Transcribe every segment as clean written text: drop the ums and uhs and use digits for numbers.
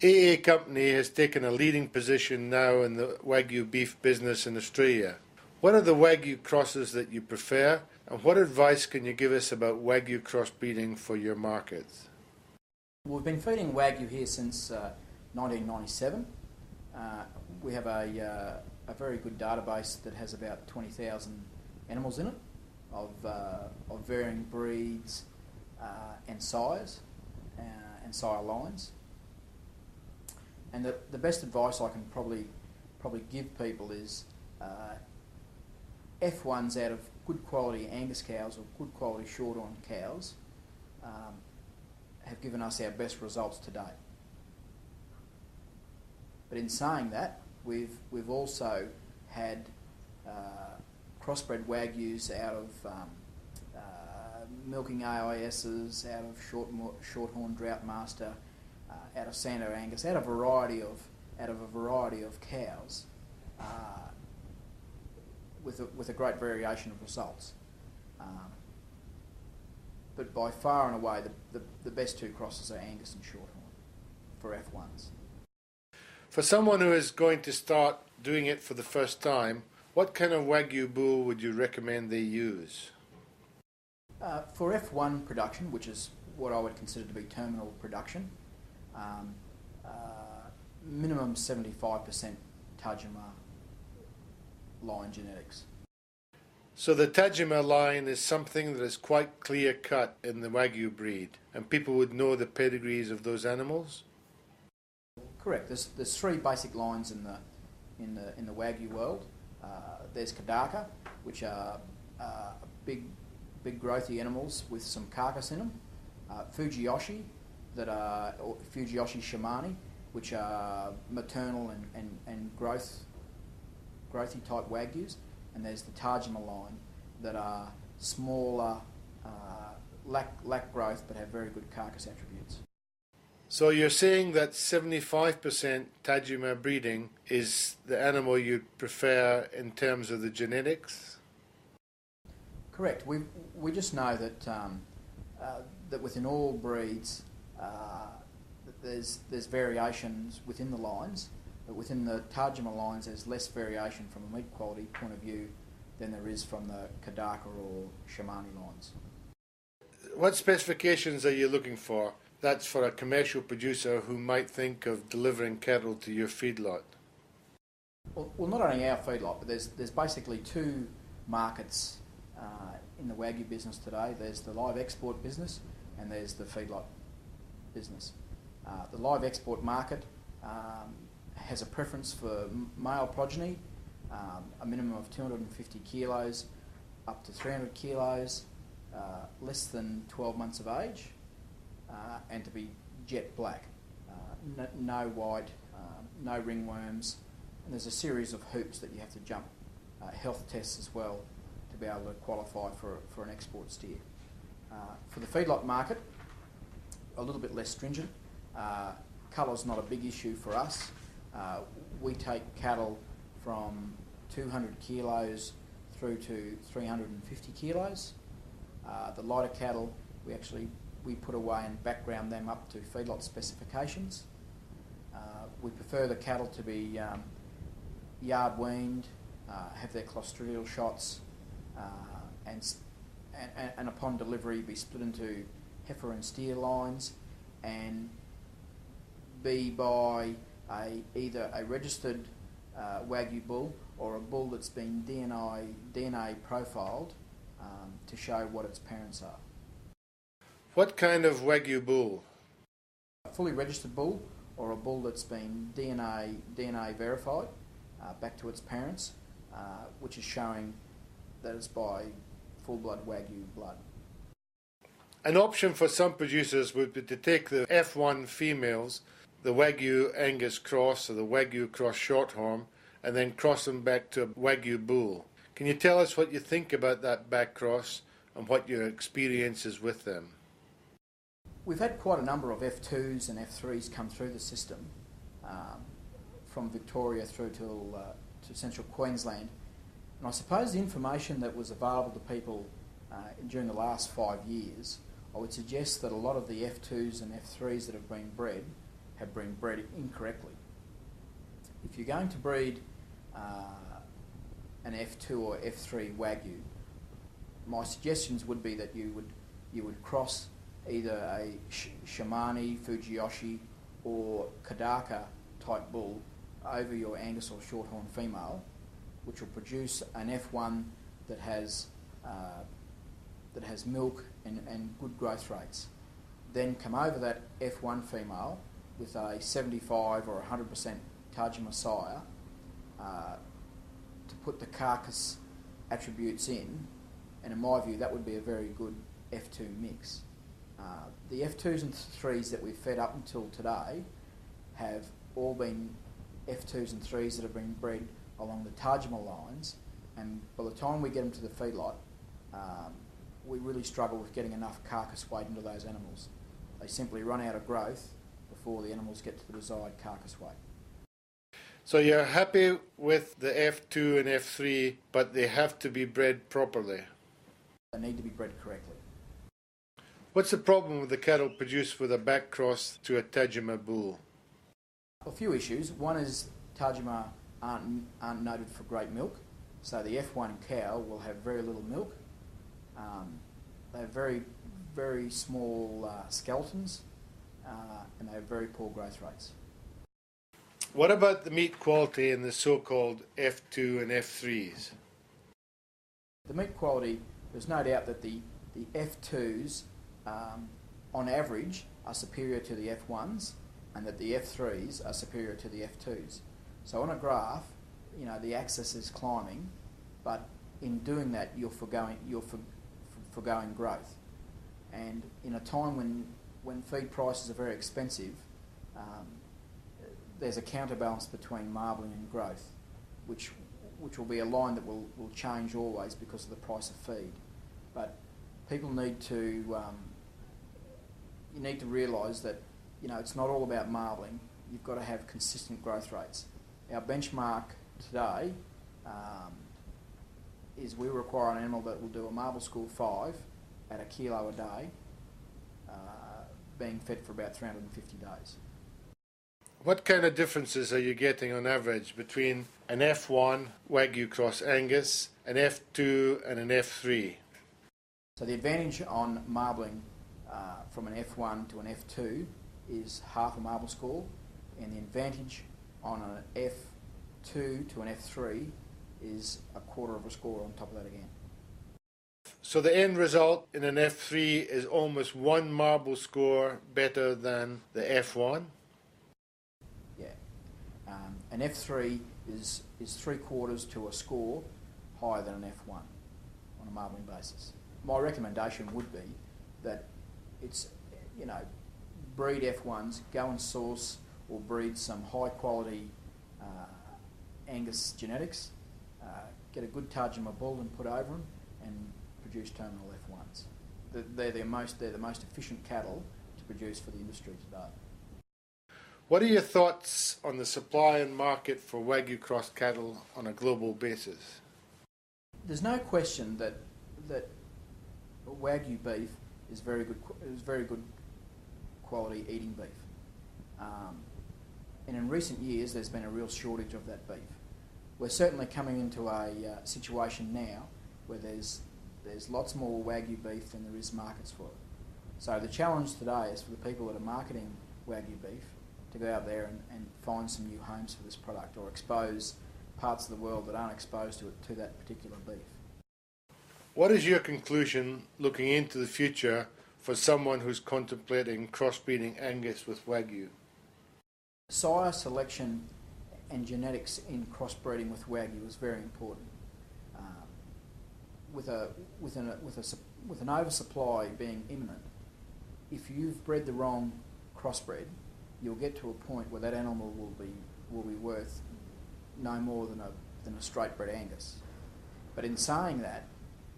AA Company has taken a leading position now in the Wagyu beef business in Australia. What are the Wagyu crosses that you prefer, and what advice can you give us about Wagyu crossbreeding for your markets? We've been feeding Wagyu here since 1997. We have a very good database that has about 20,000 animals in it of varying breeds and sires and sire lines. And the best advice I can probably give people is F1s out of good quality Angus cows or good quality shorthorn cows have given us our best results to date. But in saying that, we've also had crossbred Wagyus out of milking AISs, out of shorthorn Droughtmaster, out of Sando Angus, out of a variety of cows, with a great variation of results. But by far and away, the best two crosses are Angus and shorthorn for F1s. For someone who is going to start doing it for the first time, what kind of Wagyu bull would you recommend they use? For F1 production, which is what I would consider to be terminal production, minimum 75% Tajima line genetics. So the Tajima line is something that is quite clear cut in the Wagyu breed, and people would know the pedigrees of those animals? Correct. There's three basic lines in the Wagyu world. There's Kadaka, which are big growthy animals with some carcass in them. Fujiyoshi, or Fujiyoshi Shimani, which are maternal and growthy type Wagyus. And there's the Tajima line that are smaller, lack growth but have very good carcass attributes. So you're saying that 75% Tajima breeding is the animal you'd prefer in terms of the genetics? Correct. We just know that that within all breeds that there's variations within the lines, but within the Tajima lines there's less variation from a meat quality point of view than there is from the Kadaka or Shimani lines. What specifications are you looking for? That's for a commercial producer who might think of delivering cattle to your feedlot. Well, not only our feedlot, but there's basically two markets in the Wagyu business today. There's the live export business and there's the feedlot business. The live export market has a preference for male progeny, a minimum of 250 kilos up to 300 kilos, less than 12 months of age, and to be jet black, no white, no ringworms, and there's a series of hoops that you have to jump, health tests as well, to be able to qualify for an export steer. For the feedlot market, a little bit less stringent. Colour's not a big issue for us. We take cattle from 200 kilos through to 350 kilos. The lighter cattle, we put away and background them up to feedlot specifications. We prefer the cattle to be yard weaned, have their clostridial shots, and upon delivery be split into heifer and steer lines, and be by either a registered Wagyu bull or a bull that's been DNA profiled to show what its parents are. What kind of Wagyu bull? A fully registered bull or a bull that's been DNA verified back to its parents, which is showing that it's by full-blood Wagyu blood. An option for some producers would be to take the F1 females, the Wagyu Angus cross or the Wagyu cross shorthorn, and then cross them back to a Wagyu bull. Can you tell us what you think about that back cross and what your experience is with them? We've had quite a number of F2s and F3s come through the system, from Victoria through to central Queensland. And I suppose the information that was available to people during the last 5 years, I would suggest that a lot of the F2s and F3s that have been bred have been bred incorrectly. If you're going to breed an F2 or F3 Wagyu, my suggestions would be that you would cross either a Shimane, Fujiyoshi or Kodaka type bull over your Angus or Shorthorn female, which will produce an F1 that has milk and good growth rates. Then come over that F1 female with a 75 or 100% Tajima sire to put the carcass attributes in, and in my view that would be a very good F2 mix. The F2s and 3s that we've fed up until today have all been F2s and 3s that have been bred along the Tajima lines, and by the time we get them to the feedlot, we really struggle with getting enough carcass weight into those animals. They simply run out of growth before the animals get to the desired carcass weight. So you're happy with the F2 and F3, but they have to be bred properly? They need to be bred correctly. What's the problem with the cattle produced with a back cross to a Tajima bull? A few issues. One is Tajima aren't noted for great milk, so the F1 cow will have very little milk. They have very, very small skeletons, and they have very poor growth rates. What about the meat quality in the so-called F2 and F3s? The meat quality, there's no doubt that the F2s, on average, are superior to the F1s, and that the F3s are superior to the F2s. So on a graph, the axis is climbing, but in doing that, you're foregoing growth. And in a time when feed prices are very expensive, there's a counterbalance between marbling and growth, which will be a line that will change always because of the price of feed. But people need to you need to realise that it's not all about marbling. You've got to have consistent growth rates. Our benchmark today is we require an animal that will do a marble score 5 at a kilo a day, being fed for about 350 days. What kind of differences are you getting on average between an F1 Wagyu Cross Angus, an F2 and an F3? So the advantage on marbling from an F1 to an F2 is half a marble score, and the advantage on an F2 to an F3 is a quarter of a score on top of that again. So the end result in an F3 is almost one marble score better than the F1? Yeah. An F3 is 3/4 to a score higher than an F1 on a marbling basis. My recommendation would be that it's, breed F1s, go and source or breed some high quality Angus genetics, get a good Tajima bull and put over them, and produce terminal F1s. They're the most efficient cattle to produce for the industry today. What are your thoughts on the supply and market for Wagyu cross cattle on a global basis? There's no question that Wagyu beef is very good quality eating beef. And in recent years, there's been a real shortage of that beef. We're certainly coming into a situation now where there's lots more Wagyu beef than there is markets for it. So the challenge today is for the people that are marketing Wagyu beef to go out there and find some new homes for this product, or expose parts of the world that aren't exposed to that particular beef. What is your conclusion looking into the future for someone who's contemplating crossbreeding Angus with Wagyu? Sire selection and genetics in crossbreeding with Wagyu is very important. With an oversupply being imminent, if you've bred the wrong crossbred, you'll get to a point where that animal will be worth no more than a straight bred Angus. But in saying that,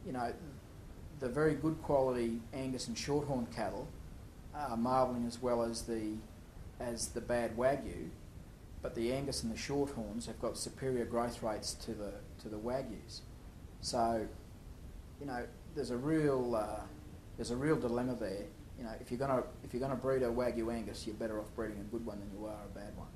the very good quality Angus and Shorthorn cattle are marbling as well as the bad Wagyu, but the Angus and the Shorthorns have got superior growth rates to the Wagyus. So, there's a real dilemma there if you're gonna breed a Wagyu Angus, you're better off breeding a good one than you are a bad one.